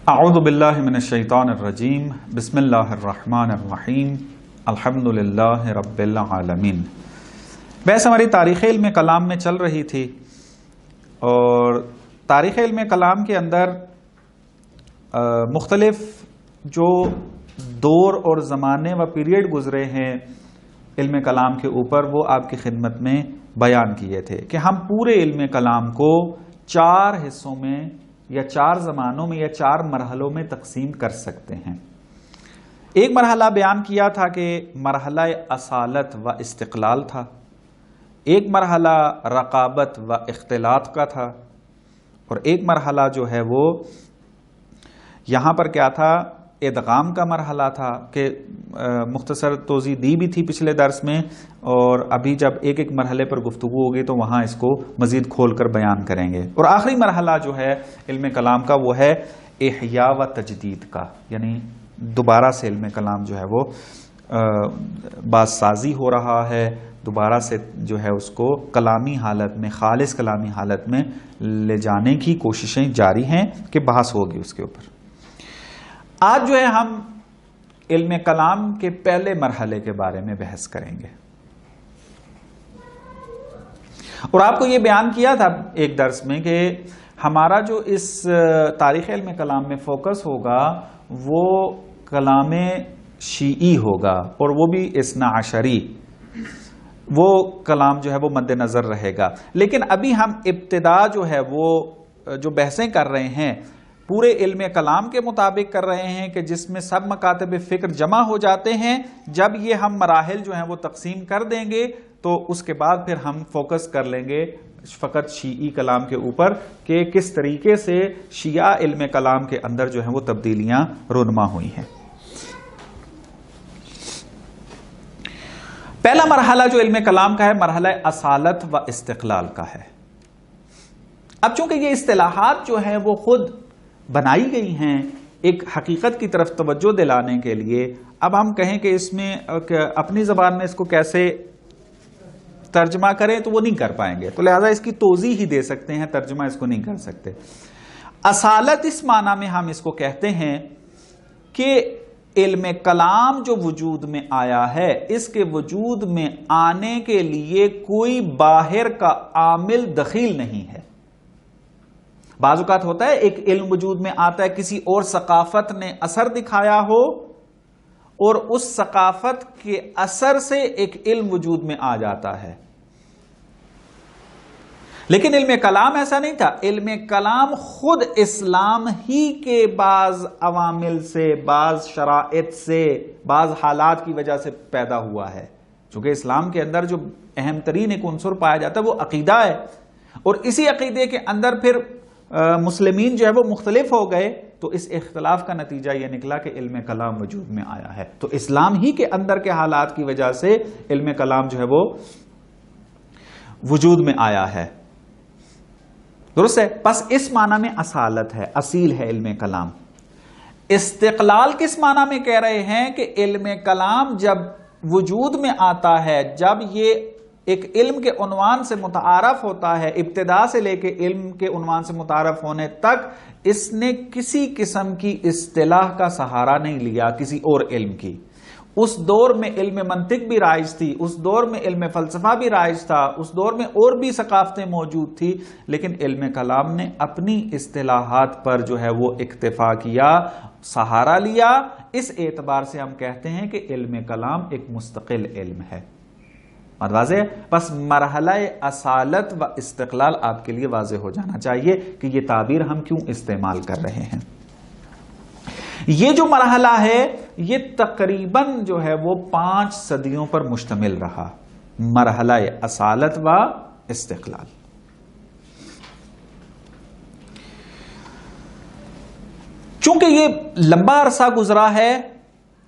اعوذ باللہ من الشیطان الرجیم بسم اللہ الرحمن الرحیم الحمدللہ رب العالمین۔ بحث ہماری تاریخ علم کلام میں چل رہی تھی اور تاریخ علم کلام کے اندر مختلف جو دور اور زمانے و پیریڈ گزرے ہیں علم کلام کے اوپر وہ آپ کی خدمت میں بیان کیے تھے کہ ہم پورے علم کلام کو 4 حصوں میں یا 4 زمانوں میں یا 4 مرحلوں میں تقسیم کر سکتے ہیں۔ ایک مرحلہ بیان کیا تھا کہ مرحلہ اصالت و استقلال تھا، ایک مرحلہ رقابت و اختلاط کا تھا، اور ایک مرحلہ جو ہے وہ یہاں پر کیا تھا، ادغام کا مرحلہ تھا کہ مختصر توضیح دی بھی تھی پچھلے درس میں، اور ابھی جب ایک ایک مرحلے پر گفتگو ہوگی تو وہاں اس کو مزید کھول کر بیان کریں گے۔ اور آخری مرحلہ جو ہے علم کلام کا وہ ہے احیاء و تجدید کا، یعنی دوبارہ سے علم کلام جو ہے وہ بازسازی ہو رہا ہے، دوبارہ سے جو ہے اس کو کلامی حالت میں، خالص کلامی حالت میں لے جانے کی کوششیں جاری ہیں کہ بحث ہوگی اس کے اوپر۔ آج جو ہے ہم علم کلام کے پہلے مرحلے کے بارے میں بحث کریں گے، اور آپ کو یہ بیان کیا تھا ایک درس میں کہ ہمارا جو اس تاریخ علم کلام میں فوکس ہوگا وہ کلام شیعی ہوگا، اور وہ بھی اثنا عشری، وہ کلام جو ہے وہ مد نظر رہے گا۔ لیکن ابھی ہم ابتدا جو ہے وہ جو بحثیں کر رہے ہیں پورے علم کلام کے مطابق کر رہے ہیں کہ جس میں سب مکاتب فکر جمع ہو جاتے ہیں۔ جب یہ ہم مراحل جو ہیں وہ تقسیم کر دیں گے تو اس کے بعد پھر ہم فوکس کر لیں گے فقط شیعی کلام کے اوپر کہ کس طریقے سے شیعہ علم کلام کے اندر جو ہیں وہ تبدیلیاں رونما ہوئی ہیں۔ پہلا مرحلہ جو علم کلام کا ہے مرحلہ اصالت و استقلال کا ہے۔ اب چونکہ یہ اصطلاحات جو ہیں وہ خود بنائی گئی ہیں ایک حقیقت کی طرف توجہ دلانے کے لیے، اب ہم کہیں کہ اس میں اپنی زبان میں اس کو کیسے ترجمہ کریں تو وہ نہیں کر پائیں گے، تو لہذا اس کی توضیح ہی دے سکتے ہیں، ترجمہ اس کو نہیں کر سکتے۔ اصالت اس معنی میں ہم اس کو کہتے ہیں کہ علم کلام جو وجود میں آیا ہے اس کے وجود میں آنے کے لیے کوئی باہر کا عامل دخیل نہیں ہے۔ بعض اوقات ہوتا ہے ایک علم وجود میں آتا ہے، کسی اور ثقافت نے اثر دکھایا ہو اور اس ثقافت کے اثر سے ایک علم وجود میں آ جاتا ہے، لیکن علم کلام ایسا نہیں تھا۔ علم کلام خود اسلام ہی کے بعض عوامل سے، بعض شرائط سے، بعض حالات کی وجہ سے پیدا ہوا ہے، چونکہ اسلام کے اندر جو اہم ترین ایک عنصر پایا جاتا ہے وہ عقیدہ ہے، اور اسی عقیدے کے اندر پھر مسلمین جو ہے وہ مختلف ہو گئے، تو اس اختلاف کا نتیجہ یہ نکلا کہ علم کلام وجود میں آیا ہے۔ تو اسلام ہی کے اندر کے حالات کی وجہ سے علم کلام جو ہے وہ وجود میں آیا ہے، درست ہے۔ پس اس معنی میں اصالت ہے، اصیل ہے علم کلام۔ استقلال کس معنی میں کہہ رہے ہیں کہ علم کلام جب وجود میں آتا ہے، جب یہ ایک علم کے عنوان سے متعارف ہوتا ہے، ابتدا سے لے کے علم کے عنوان سے متعارف ہونے تک اس نے کسی قسم کی اصطلاح کا سہارا نہیں لیا کسی اور علم کی۔ اس دور میں علم منطق بھی رائج تھی، اس دور میں علم فلسفہ بھی رائج تھا، اس دور میں اور بھی ثقافتیں موجود تھی، لیکن علم کلام نے اپنی اصطلاحات پر جو ہے وہ اکتفا کیا، سہارا لیا۔ اس اعتبار سے ہم کہتے ہیں کہ علم کلام ایک مستقل علم ہے۔ واضح ہے؟ پس مرحلہ اصالت و استقلال آپ کے لیے واضح ہو جانا چاہیے کہ یہ تعبیر ہم کیوں استعمال کر رہے ہیں۔ یہ جو مرحلہ ہے یہ تقریباً جو ہے وہ 5 صدیوں پر مشتمل رہا، مرحلہ اصالت و استقلال۔ چونکہ یہ لمبا عرصہ گزرا ہے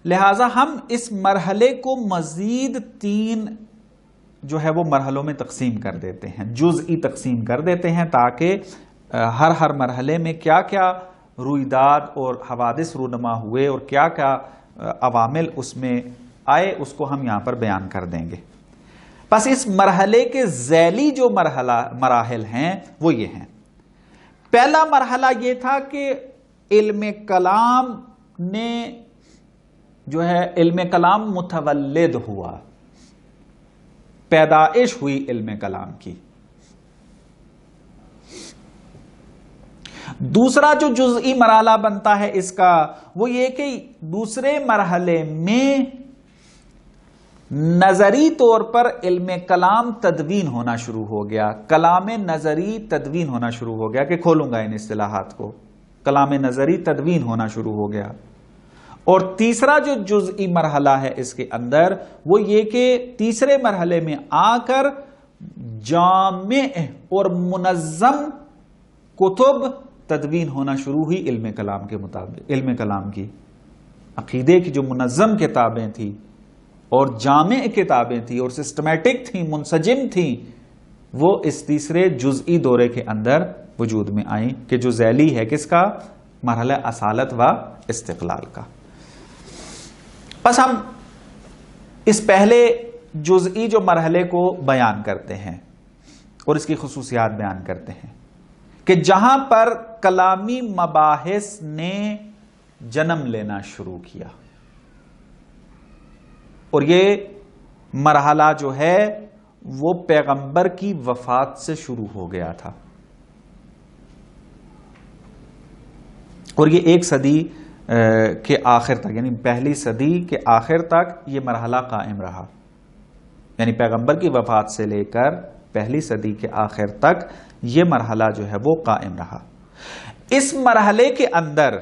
لہذا ہم اس مرحلے کو مزید 3 جو ہے وہ مرحلوں میں تقسیم کر دیتے ہیں، جزئی تقسیم کر دیتے ہیں، تاکہ ہر مرحلے میں کیا کیا رویداد اور حوادث رونما ہوئے اور کیا کیا عوامل اس میں آئے اس کو ہم یہاں پر بیان کر دیں گے۔ پس اس مرحلے کے ذیلی جو مراحل ہیں وہ یہ ہیں۔ پہلا مرحلہ یہ تھا کہ علم کلام نے جو ہے علم کلام متولد ہوا، پیدائش ہوئی علم کلام کی۔ دوسرا جو جزئی مرحلہ بنتا ہے اس کا وہ یہ کہ دوسرے مرحلے میں نظری طور پر علم کلام تدوین ہونا شروع ہو گیا، کلام نظری تدوین ہونا شروع ہو گیا، کہ کھولوں گا ان اصطلاحات کو، کلام نظری تدوین ہونا شروع ہو گیا۔ اور تیسرا جو جزئی مرحلہ ہے اس کے اندر وہ یہ کہ تیسرے مرحلے میں آ کر جامع اور منظم کتب تدوین ہونا شروع ہوئی علم کلام کے مطابق، علم کلام کی عقیدے کی جو منظم کتابیں تھیں اور جامع کتابیں تھیں اور سسٹمیٹک تھیں، منسجم تھیں، وہ اس تیسرے جزئی دورے کے اندر وجود میں آئیں، کہ جو ذیلی ہے کس کا؟ مرحلہ اصالت و استقلال کا۔ بس ہم اس پہلے جزئی جو مرحلے کو بیان کرتے ہیں اور اس کی خصوصیات بیان کرتے ہیں، کہ جہاں پر کلامی مباحث نے جنم لینا شروع کیا، اور یہ مرحلہ جو ہے وہ پیغمبر کی وفات سے شروع ہو گیا تھا، اور یہ ایک صدی کے آخر تک، یعنی پہلی صدی کے آخر تک یہ مرحلہ قائم رہا، یعنی پیغمبر کی وفات سے لے کر پہلی صدی کے آخر تک یہ مرحلہ جو ہے وہ قائم رہا۔ اس مرحلے کے اندر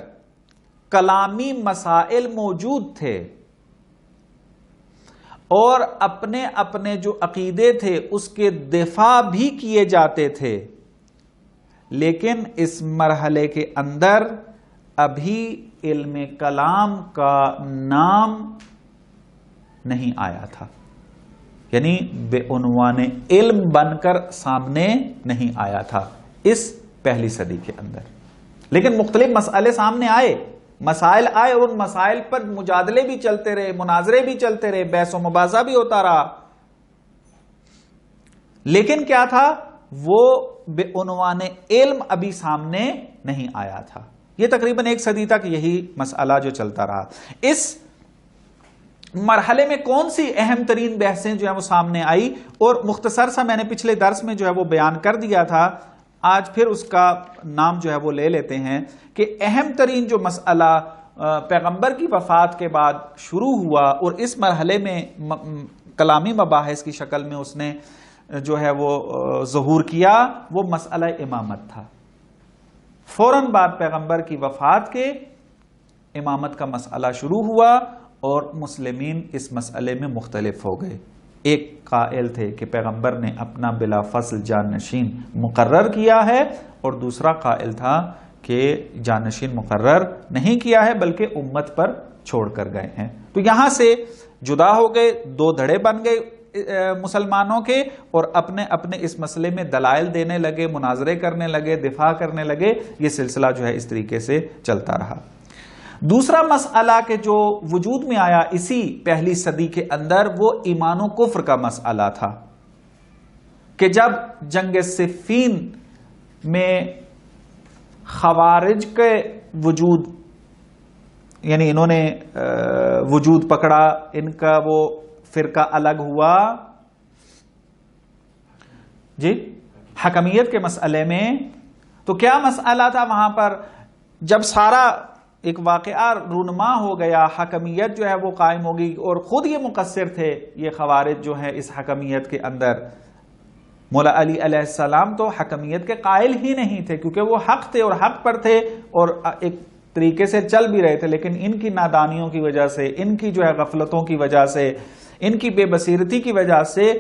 کلامی مسائل موجود تھے اور اپنے اپنے جو عقیدے تھے اس کے دفاع بھی کیے جاتے تھے، لیکن اس مرحلے کے اندر ابھی علم کلام کا نام نہیں آیا تھا، یعنی بے عنوان علم بن کر سامنے نہیں آیا تھا اس پہلی صدی کے اندر، لیکن مختلف مسئلے سامنے آئے، مسائل آئے، اور ان مسائل پر مجادلے بھی چلتے رہے، مناظرے بھی چلتے رہے، بحث و مباحثہ بھی ہوتا رہا، لیکن کیا تھا؟ وہ بے عنوان علم ابھی سامنے نہیں آیا تھا۔ یہ تقریباً ایک صدی تک یہی مسئلہ جو چلتا رہا۔ اس مرحلے میں کون سی اہم ترین بحثیں جو ہیں وہ سامنے آئی، اور مختصر سا میں نے پچھلے درس میں جو ہے وہ بیان کر دیا تھا، آج پھر اس کا نام جو ہے وہ لے لیتے ہیں، کہ اہم ترین جو مسئلہ پیغمبر کی وفات کے بعد شروع ہوا اور اس مرحلے میں کلامی مباحث کی شکل میں اس نے جو ہے وہ ظہور کیا، وہ مسئلہ امامت تھا۔ فوراً بعد پیغمبر کی وفات کے امامت کا مسئلہ شروع ہوا، اور مسلمین اس مسئلے میں مختلف ہو گئے۔ ایک قائل تھے کہ پیغمبر نے اپنا بلا فصل جانشین مقرر کیا ہے، اور دوسرا قائل تھا کہ جانشین مقرر نہیں کیا ہے بلکہ امت پر چھوڑ کر گئے ہیں۔ تو یہاں سے جدا ہو گئے، دو دھڑے بن گئے مسلمانوں کے، اور اپنے اپنے اس مسئلے میں دلائل دینے لگے، مناظرے کرنے لگے، دفاع کرنے لگے۔ یہ سلسلہ جو ہے اس طریقے سے چلتا رہا۔ دوسرا مسئلہ کہ جو وجود میں آیا اسی پہلی صدی کے اندر، وہ ایمان و کفر کا مسئلہ تھا، کہ جب جنگ صفین میں خوارج کے وجود، یعنی انہوں نے وجود پکڑا، ان کا وہ فرقہ الگ ہوا، جی حکمیت کے مسئلے میں، تو کیا مسئلہ تھا وہاں پر؟ جب سارا ایک واقعہ رونما ہو گیا، حکمیت جو ہے وہ قائم ہوگی، اور خود یہ مقصر تھے یہ خوارج جو ہے اس حکمیت کے اندر۔ مولا علی علیہ السلام تو حکمیت کے قائل ہی نہیں تھے، کیونکہ وہ حق تھے اور حق پر تھے اور ایک طریقے سے چل بھی رہے تھے، لیکن ان کی نادانیوں کی وجہ سے، ان کی جو ہے غفلتوں کی وجہ سے، ان کی بے بصیرتی کی وجہ سے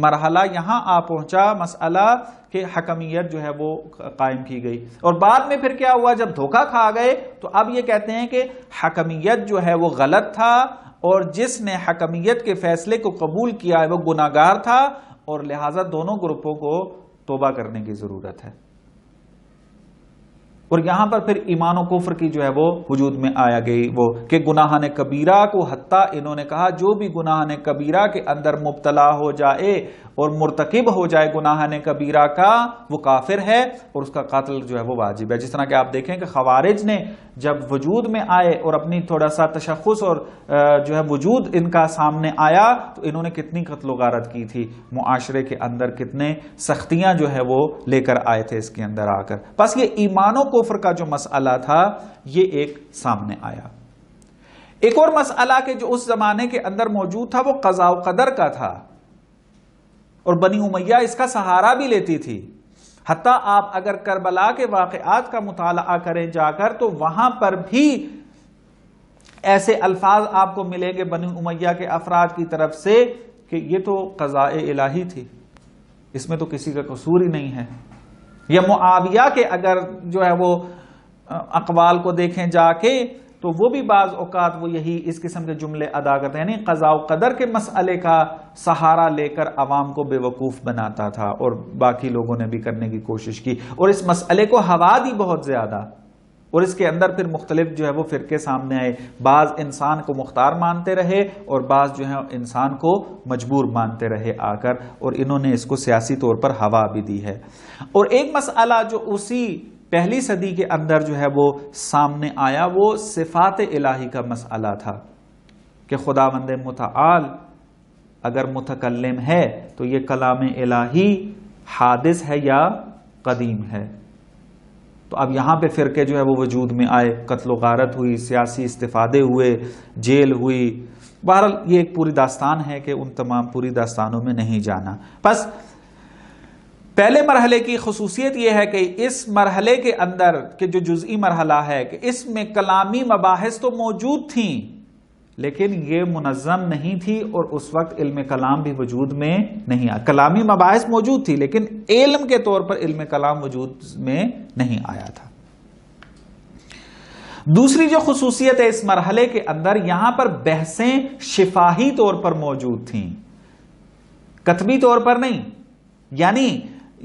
مرحلہ یہاں آ پہنچا مسئلہ کہ حکمیت جو ہے وہ قائم کی گئی۔ اور بعد میں پھر کیا ہوا؟ جب دھوکہ کھا گئے تو اب یہ کہتے ہیں کہ حکمیت جو ہے وہ غلط تھا، اور جس نے حکمیت کے فیصلے کو قبول کیا ہے وہ گناہگار تھا، اور لہٰذا دونوں گروپوں کو توبہ کرنے کی ضرورت ہے۔ اور یہاں پر پھر ایمان و کفر کی جو ہے وہ وجود میں آیا گئی، وہ کہ گناہان کبیرہ کو حتیٰ انہوں نے کہا جو بھی گناہان کبیرہ کے اندر مبتلا ہو جائے اور مرتکب ہو جائے گناہان کبیرہ کا، وہ کافر ہے اور اس کا قتل جو ہے وہ واجب ہے۔ جس طرح کہ آپ دیکھیں کہ خوارج نے جب وجود میں آئے اور اپنی تھوڑا سا تشخص اور جو ہے وجود ان کا سامنے آیا تو انہوں نے کتنی قتل و غارت کی تھی، معاشرے کے اندر کتنے سختیاں جو ہے وہ لے کر آئے تھے اس کے اندر آ کر۔ بس یہ ایمان و کفر کا جو مسئلہ تھا یہ ایک سامنے آیا۔ ایک اور مسئلہ کہ جو اس زمانے کے اندر موجود تھا وہ قضاء و قدر کا تھا، اور بنی امیہ اس کا سہارا بھی لیتی تھی۔ حتیٰ آپ اگر کربلا کے واقعات کا مطالعہ کریں جا کر تو وہاں پر بھی ایسے الفاظ آپ کو ملیں گے بنی امیہ کے افراد کی طرف سے کہ یہ تو قضاء الہی تھی، اس میں تو کسی کا قصور ہی نہیں ہے۔ یا معاویہ کے اگر جو ہے وہ اقوال کو دیکھیں جا کے تو وہ بھی بعض اوقات وہ یہی اس قسم کے جملے ادا کرتے ہیں، یعنی قضاء و قدر کے مسئلے کا سہارا لے کر عوام کو بے وقوف بناتا تھا، اور باقی لوگوں نے بھی کرنے کی کوشش کی اور اس مسئلے کو ہوا دی بہت زیادہ، اور اس کے اندر پھر مختلف جو ہے وہ فرقے سامنے آئے، بعض انسان کو مختار مانتے رہے اور بعض جو ہے انسان کو مجبور مانتے رہے آ کر، اور انہوں نے اس کو سیاسی طور پر ہوا بھی دی ہے۔ اور ایک مسئلہ جو اسی پہلی صدی کے اندر جو ہے وہ سامنے آیا وہ صفات الہی کا مسئلہ تھا کہ خداوند متعال اگر متکلم ہے تو یہ کلام الہی حادث ہے یا قدیم ہے۔ تو اب یہاں پہ فرقے جو ہے وہ وجود میں آئے، قتل و غارت ہوئی، سیاسی استفادے ہوئے، جیل ہوئی۔ بہرحال یہ ایک پوری داستان ہے کہ ان تمام پوری داستانوں میں نہیں جانا۔ بس پہلے مرحلے کی خصوصیت یہ ہے کہ اس مرحلے کے اندر کہ جو جزئی مرحلہ ہے کہ اس میں کلامی مباحث تو موجود تھیں لیکن یہ منظم نہیں تھی، اور اس وقت علم کلام بھی وجود میں نہیں آیا۔ کلامی مباحث موجود تھی لیکن علم کے طور پر علم کلام وجود میں نہیں آیا تھا۔ دوسری جو خصوصیت ہے اس مرحلے کے اندر، یہاں پر بحثیں شفاہی طور پر موجود تھیں، کتبی طور پر نہیں۔ یعنی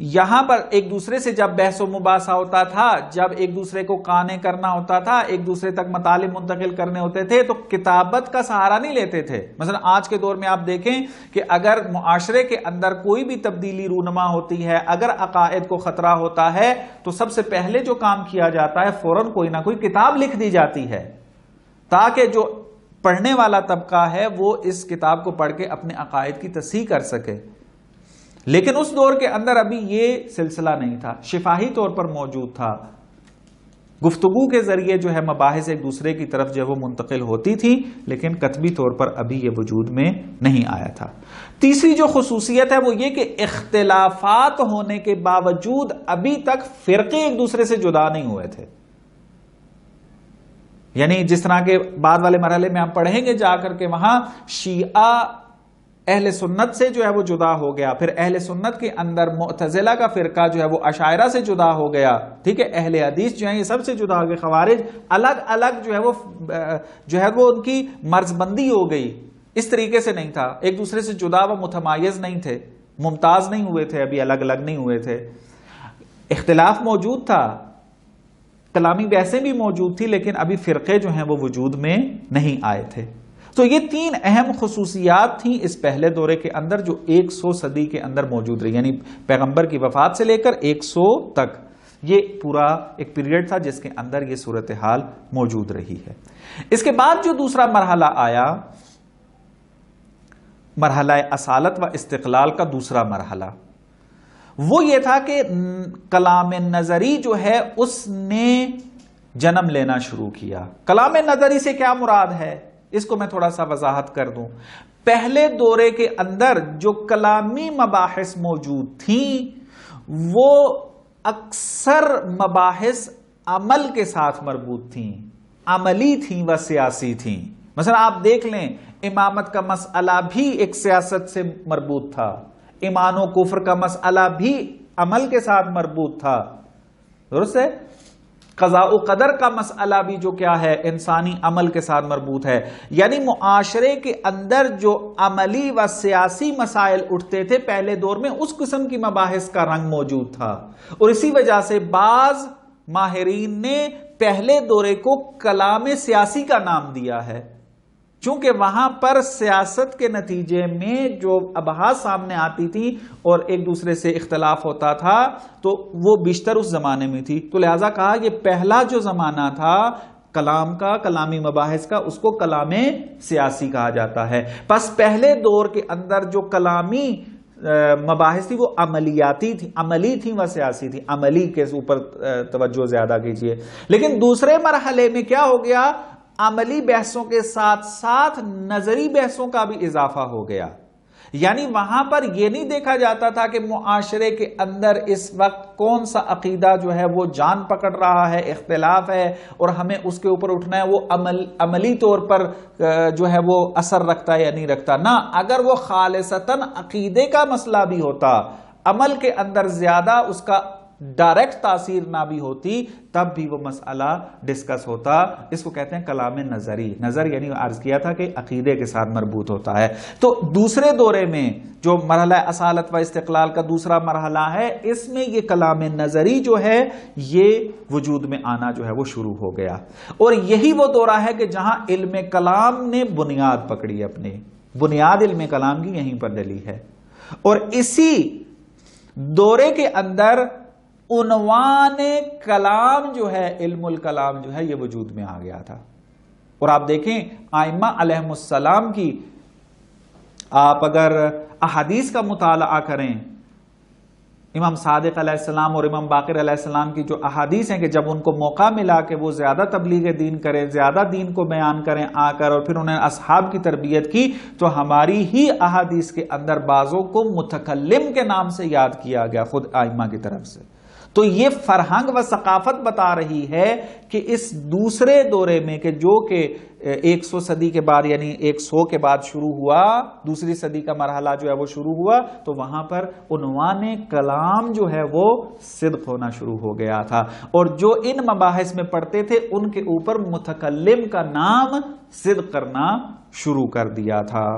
یہاں پر ایک دوسرے سے جب بحث و مباحثہ ہوتا تھا، جب ایک دوسرے کو قانع کرنا ہوتا تھا، ایک دوسرے تک مطالب منتقل کرنے ہوتے تھے تو کتابت کا سہارا نہیں لیتے تھے۔ مثلا آج کے دور میں آپ دیکھیں کہ اگر معاشرے کے اندر کوئی بھی تبدیلی رونما ہوتی ہے، اگر عقائد کو خطرہ ہوتا ہے تو سب سے پہلے جو کام کیا جاتا ہے فوراً کوئی نہ کوئی کتاب لکھ دی جاتی ہے تاکہ جو پڑھنے والا طبقہ ہے وہ اس کتاب کو پڑھ کے اپنے عقائد کی تصحیح کر سکے۔ لیکن اس دور کے اندر ابھی یہ سلسلہ نہیں تھا، شفاہی طور پر موجود تھا، گفتگو کے ذریعے جو ہے مباحث ایک دوسرے کی طرف جو ہے وہ منتقل ہوتی تھی، لیکن کتبی طور پر ابھی یہ وجود میں نہیں آیا تھا۔ تیسری جو خصوصیت ہے وہ یہ کہ اختلافات ہونے کے باوجود ابھی تک فرقے ایک دوسرے سے جدا نہیں ہوئے تھے۔ یعنی جس طرح کے بعد والے مرحلے میں ہم پڑھیں گے جا کر کے وہاں شیعہ اہل سنت سے جو ہے وہ جدا ہو گیا، پھر اہل سنت کے اندر معتزلہ کا فرقہ جو ہے وہ اشاعرہ سے جدا ہو گیا، ٹھیک ہے، اہل حدیث جو ہیں یہ سب سے جدا ہو گئے، خوارج الگ الگ جو ہے وہ ان کی مرز بندی ہو گئی۔ اس طریقے سے نہیں تھا، ایک دوسرے سے جدا و متمایز نہیں تھے، ممتاز نہیں ہوئے تھے، ابھی الگ الگ نہیں ہوئے تھے۔ اختلاف موجود تھا، کلامی بحثیں بھی موجود تھی، لیکن ابھی فرقے جو ہیں وہ وجود میں نہیں آئے تھے۔ تو یہ تین اہم خصوصیات تھیں اس پہلے دورے کے اندر جو 100 صدی کے اندر موجود رہی، یعنی پیغمبر کی وفات سے لے کر 100 تک یہ پورا ایک پیریڈ تھا جس کے اندر یہ صورتحال موجود رہی ہے۔ اس کے بعد جو دوسرا مرحلہ آیا، مرحلہ اصالت و استقلال کا دوسرا مرحلہ، وہ یہ تھا کہ کلام نظری جو ہے اس نے جنم لینا شروع کیا۔ کلام نظری سے کیا مراد ہے اس کو میں تھوڑا سا وضاحت کر دوں۔ پہلے دورے کے اندر جو کلامی مباحث موجود تھیں وہ اکثر مباحث عمل کے ساتھ مربوط تھیں، عملی تھیں و سیاسی تھیں۔ مثلا آپ دیکھ لیں امامت کا مسئلہ بھی ایک سیاست سے مربوط تھا، ایمان و کفر کا مسئلہ بھی عمل کے ساتھ مربوط تھا، درست ہے؟ قضاء و قدر کا مسئلہ بھی جو کیا ہے انسانی عمل کے ساتھ مربوط ہے۔ یعنی معاشرے کے اندر جو عملی و سیاسی مسائل اٹھتے تھے پہلے دور میں اس قسم کی مباحث کا رنگ موجود تھا، اور اسی وجہ سے بعض ماہرین نے پہلے دورے کو کلام سیاسی کا نام دیا ہے، چونکہ وہاں پر سیاست کے نتیجے میں جو ابحاث سامنے آتی تھی اور ایک دوسرے سے اختلاف ہوتا تھا تو وہ بیشتر اس زمانے میں تھی، تو لہذا کہا یہ پہلا جو زمانہ تھا کلام کا، کلامی مباحث کا، اس کو کلام سیاسی کہا جاتا ہے۔ پس پہلے دور کے اندر جو کلامی مباحث تھی وہ عملیاتی تھی، عملی تھی و سیاسی تھی، عملی کے اوپر توجہ زیادہ کیجیے۔ لیکن دوسرے مرحلے میں کیا ہو گیا، عملی بحثوں کے ساتھ ساتھ نظری بحثوں کا بھی اضافہ ہو گیا، یعنی وہاں پر یہ نہیں دیکھا جاتا تھا کہ معاشرے کے اندر اس وقت کون سا عقیدہ جو ہے وہ جان پکڑ رہا ہے، اختلاف ہے اور ہمیں اس کے اوپر اٹھنا ہے، وہ عملی طور پر جو ہے وہ اثر رکھتا ہے یا نہیں رکھتا، نہ اگر وہ خالصتاً عقیدے کا مسئلہ بھی ہوتا، عمل کے اندر زیادہ اس کا ڈائریکٹ تاثیر نہ بھی ہوتی، تب بھی وہ مسئلہ ڈسکس ہوتا۔ اس کو کہتے ہیں کلام نظری، نظر یعنی عرض کیا تھا کہ عقیدے کے ساتھ مربوط ہوتا ہے۔ تو دوسرے دورے میں جو مرحلہ اصالت و استقلال کا دوسرا مرحلہ ہے، اس میں یہ کلام نظری جو ہے یہ وجود میں آنا جو ہے وہ شروع ہو گیا، اور یہی وہ دورہ ہے کہ جہاں علم کلام نے بنیاد پکڑی، اپنے بنیاد علم کلام کی یہیں پر ڈلی ہے، اور اسی دورے کے اندر عنوان کلام جو ہے، علم الکلام جو ہے یہ وجود میں آ گیا تھا۔ اور آپ دیکھیں ائمہ علیہم السلام کی آپ اگر احادیث کا مطالعہ کریں، امام صادق علیہ السلام اور امام باقر علیہ السلام کی جو احادیث ہیں کہ جب ان کو موقع ملا کہ وہ زیادہ تبلیغ دین کریں، زیادہ دین کو بیان کریں آ کر، اور پھر انہیں اصحاب کی تربیت کی، تو ہماری ہی احادیث کے اندر بعضوں کو متکلم کے نام سے یاد کیا گیا خود ائمہ کی طرف سے۔ تو یہ فرہنگ و ثقافت بتا رہی ہے کہ اس دوسرے دورے میں کہ جو کہ 100 صدی کے بعد یعنی 100 کے بعد شروع ہوا، دوسری صدی کا مرحلہ جو ہے وہ شروع ہوا، تو وہاں پر عنوان کلام جو ہے وہ صدق ہونا شروع ہو گیا تھا، اور جو ان مباحث میں پڑھتے تھے ان کے اوپر متکلم کا نام صدق کرنا شروع کر دیا تھا۔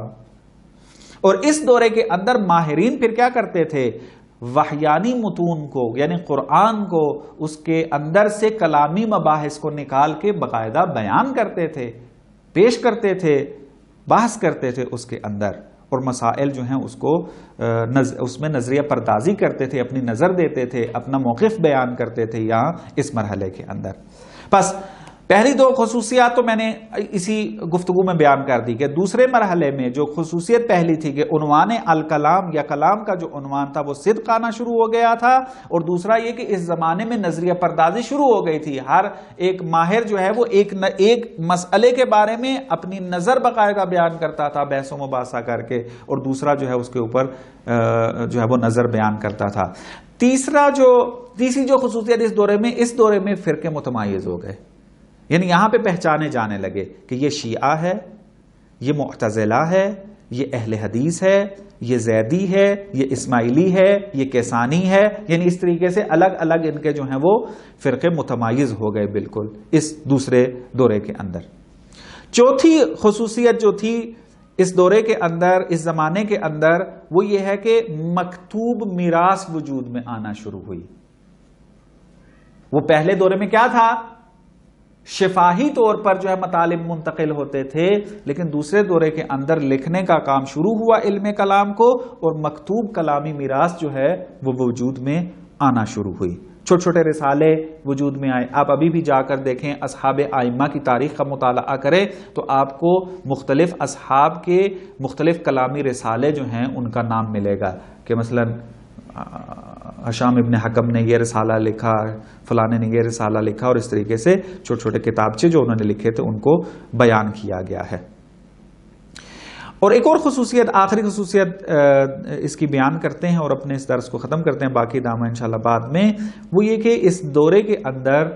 اور اس دورے کے اندر ماہرین پھر کیا کرتے تھے، وحیانی متون کو یعنی قرآن کو اس کے اندر سے کلامی مباحث کو نکال کے باقاعدہ بیان کرتے تھے، پیش کرتے تھے، بحث کرتے تھے اس کے اندر، اور مسائل جو ہیں اس میں نظریہ پردازی کرتے تھے، اپنی نظر دیتے تھے، اپنا موقف بیان کرتے تھے یہاں اس مرحلے کے اندر۔ پس پہلی دو خصوصیات تو میں نے اسی گفتگو میں بیان کر دی کہ دوسرے مرحلے میں جو خصوصیت پہلی تھی کہ عنوان الکلام یا کلام کا جو عنوان تھا وہ صدق آنا شروع ہو گیا تھا، اور دوسرا یہ کہ اس زمانے میں نظریہ پردازی شروع ہو گئی تھی، ہر ایک ماہر جو ہے وہ ایک مسئلے کے بارے میں اپنی نظر باقاعدہ بیان کرتا تھا بحث و مباحثہ کر کے، اور دوسرا جو ہے اس کے اوپر جو ہے وہ نظر بیان کرتا تھا۔ تیسری جو خصوصیت اس دورے میں فرقے متمایز ہو گئے، یعنی یہاں پہ پہچانے جانے لگے کہ یہ شیعہ ہے، یہ معتزلہ ہے، یہ اہل حدیث ہے، یہ زیدی ہے، یہ اسماعیلی ہے، یہ کیسانی ہے، یعنی اس طریقے سے الگ الگ ان کے جو ہیں وہ فرقے متمایز ہو گئے بالکل اس دوسرے دورے کے اندر۔ چوتھی خصوصیت جو تھی اس دورے کے اندر، اس زمانے کے اندر، وہ یہ ہے کہ مکتوب میراث وجود میں آنا شروع ہوئی۔ وہ پہلے دورے میں کیا تھا، شفاہی طور پر جو ہے مطالب منتقل ہوتے تھے، لیکن دوسرے دورے کے اندر لکھنے کا کام شروع ہوا علم کلام کو، اور مکتوب کلامی میراث جو ہے وہ وجود میں آنا شروع ہوئی۔ چھوٹے چھوٹے رسالے وجود میں آئے۔ آپ ابھی بھی جا کر دیکھیں، اصحاب ائمہ کی تاریخ کا مطالعہ کریں تو آپ کو مختلف اصحاب کے مختلف کلامی رسالے جو ہیں ان کا نام ملے گا، کہ مثلا ہشام ابن حکم نے یہ رسالہ لکھا، فلانے نے یہ رسالہ لکھا، اور اس طریقے سے چھوٹے چھوٹے کتابچے جو انہوں نے لکھے تھے ان کو بیان کیا گیا ہے۔ اور ایک اور خصوصیت، آخری خصوصیت اس کی بیان کرتے ہیں اور اپنے اس درس کو ختم کرتے ہیں، باقی دامن انشاءاللہ بعد میں، وہ یہ کہ اس دورے کے اندر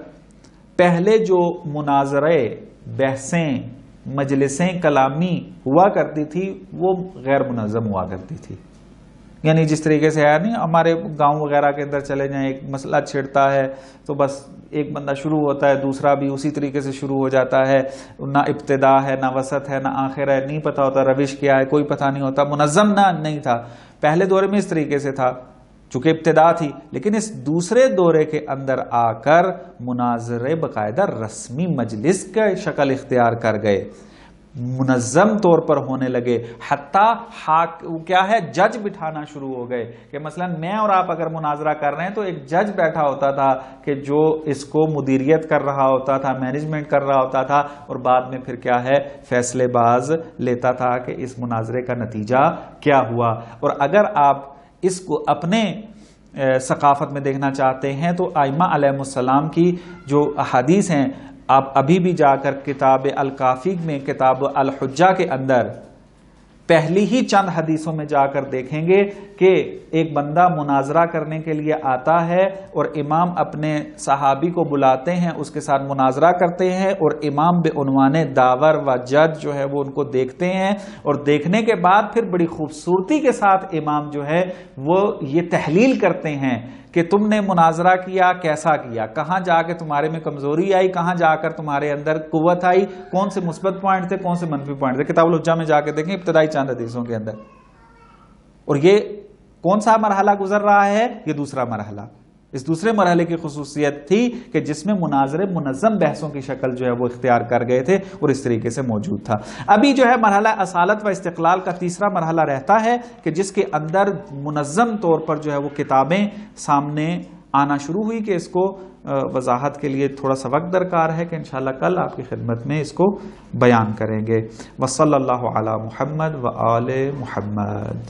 پہلے جو مناظرے، بحثیں، مجلسیں کلامی ہوا کرتی تھی وہ غیر منظم ہوا کرتی تھی، یعنی جس طریقے سے ہے نہیں، ہمارے گاؤں وغیرہ کے اندر چلے جائیں، ایک مسئلہ چھڑتا ہے تو بس ایک بندہ شروع ہوتا ہے، دوسرا بھی اسی طریقے سے شروع ہو جاتا ہے، نہ ابتدا ہے، نہ وسط ہے، نہ آخر ہے، نہیں پتہ ہوتا روش کیا ہے، کوئی پتہ نہیں ہوتا، منظم نہیں تھا۔ پہلے دورے میں اس طریقے سے تھا چونکہ ابتدا تھی، لیکن اس دوسرے دورے کے اندر آ کر مناظرے باقاعدہ رسمی مجلس کا شکل اختیار کر گئے، منظم طور پر ہونے لگے، حتیٰ کیا ہے جج بٹھانا شروع ہو گئے کہ مثلا میں اور آپ اگر مناظرہ کر رہے ہیں تو ایک جج بیٹھا ہوتا تھا کہ جو اس کو مدیریت کر رہا ہوتا تھا، مینجمنٹ کر رہا ہوتا تھا، اور بعد میں پھر کیا ہے فیصلے باز لیتا تھا کہ اس مناظرے کا نتیجہ کیا ہوا۔ اور اگر آپ اس کو اپنے ثقافت میں دیکھنا چاہتے ہیں تو ائمہ علیہ السلام کی جو احادیث ہیں، آپ ابھی بھی جا کر کتاب الکافی میں کتاب الحجہ کے اندر پہلی ہی چند حدیثوں میں جا کر دیکھیں گے کہ ایک بندہ مناظرہ کرنے کے لیے آتا ہے اور امام اپنے صحابی کو بلاتے ہیں، اس کے ساتھ مناظرہ کرتے ہیں، اور امام بے عنوان داور و جج جو ہے وہ ان کو دیکھتے ہیں، اور دیکھنے کے بعد پھر بڑی خوبصورتی کے ساتھ امام جو ہے وہ یہ تحلیل کرتے ہیں کہ تم نے مناظرہ کیا، کیسا کیا، کہاں جا کے تمہارے میں کمزوری آئی، کہاں جا کر تمہارے اندر قوت آئی، کون سے مثبت پوائنٹ تھے، کون سے منفی پوائنٹ تھے۔ کتاب الحجہ میں جا کے دیکھیں ابتدائی چند حدیثوں کے اندر۔ اور یہ کون سا مرحلہ گزر رہا ہے؟ یہ دوسرا مرحلہ۔ اس دوسرے مرحلے کی خصوصیت تھی کہ جس میں مناظرے منظم بحثوں کی شکل جو ہے وہ اختیار کر گئے تھے اور اس طریقے سے موجود تھا۔ ابھی جو ہے مرحلہ اصالت و استقلال کا تیسرا مرحلہ رہتا ہے کہ جس کے اندر منظم طور پر جو ہے وہ کتابیں سامنے آنا شروع ہوئی، کہ اس کو وضاحت کے لیے تھوڑا سا وقت درکار ہے کہ انشاءاللہ کل آپ کی خدمت میں اس کو بیان کریں گے۔ وصلی اللہ علی محمد و آل محمد۔